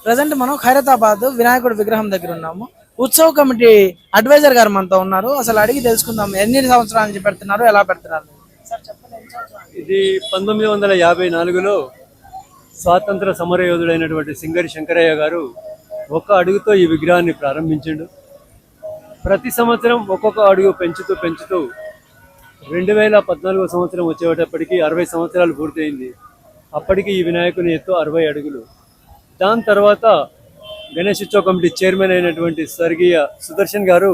Present మనం ఖైరతాబాద్ వినాయకుడి విగ్రహం దగ్గర ఉన్నాము. ఉత్సవ కమిటీ అడ్వైజర్ గారు మనతో ఉన్నారు. అసలు అడిగి తెలుసుకుందాం, ఎన్ని సంవత్సరాల నుంచి పెడుతున్నారు, ఎలా పెడుతున్నారు. సార్ చెప్పండి, ఎన్ని సంవత్సరాలు? ఇది 1954లో స్వాతంత్ర సమరయోధుడైనటువంటి సింగరి శంకరయ్య గారు ఒక అడుగుతో ఈ విగ్రహాన్ని ప్రారంభించిండు. ప్రతి సంవత్సరం ఒక్కొక్క అడుగు పెంచుతూ పెంచుతూ 2014 సంవత్సరం వచ్చేటప్పటికి 60 సంవత్సరాలు పూర్తయింది. అప్పటికి ఈ వినాయకుని ఎత్తు 60 అడుగులు. దాని తర్వాత గణేష్ ఉత్సవ కమిటీ చైర్మన్ అయినటువంటి స్వర్గీయ సుదర్శన్ గారు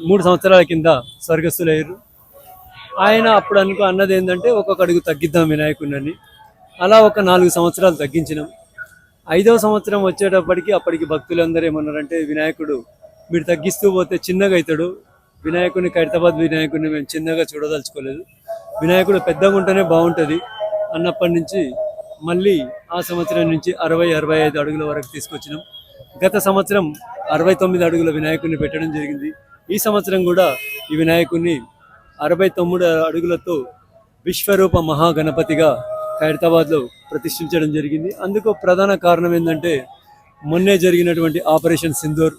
మూడు సంవత్సరాల కింద స్వర్గస్థులయ్యారు. ఆయన అప్పుడు అన్నది ఏంటంటే ఒక్కొక్క అడుగు తగ్గిద్దాం వినాయకుడిని. అలా ఒక 4 సంవత్సరాలు తగ్గించినాం. 5వ సంవత్సరం వచ్చేటప్పటికి అప్పటికి భక్తులందరూ ఏమన్నారంటే, వినాయకుడు మీరు తగ్గిస్తూ పోతే చిన్నగా అవుతాడు, వినాయకుడిని ఖైరతాబాద్ వినాయకుడిని మేము చిన్నగా చూడదలుచుకోలేదు, వినాయకుడు పెద్దగా ఉంటేనే బాగుంటుంది అన్నప్పటి నుంచి మళ్ళీ ఆ సంవత్సరం నుంచి 60-65 అడుగుల వరకు తీసుకొచ్చినాం. గత సంవత్సరం 69 అడుగుల వినాయకుడిని పెట్టడం జరిగింది. ఈ సంవత్సరం కూడా ఈ వినాయకుడిని 69 అడుగులతో విశ్వరూప మహాగణపతిగా ఖైరతాబాద్లో ప్రతిష్ఠించడం జరిగింది. అందుకు ప్రధాన కారణం ఏంటంటే, మొన్నే జరిగినటువంటి ఆపరేషన్ సింధూర్,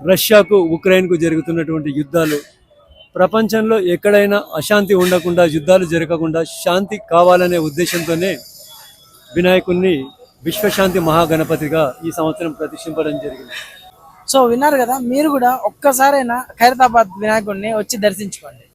రష్యాకు ఉక్రెయిన్కు జరుగుతున్నటువంటి యుద్ధాలు, ప్రపంచంలో ఎక్కడైనా అశాంతి ఉండకుండా, యుద్ధాలు జరగకుండా శాంతి కావాలనే ఉద్దేశంతోనే వినాయకుడిని విశ్వశాంతి మహాగణపతిగా ఈ సంవత్సరం ప్రతిష్ఠింపడం జరిగింది. సో విన్నారు కదా, మీరు కూడా ఒక్కసారైనా ఖైరతాబాద్ వినాయకుడిని వచ్చి దర్శించుకోండి.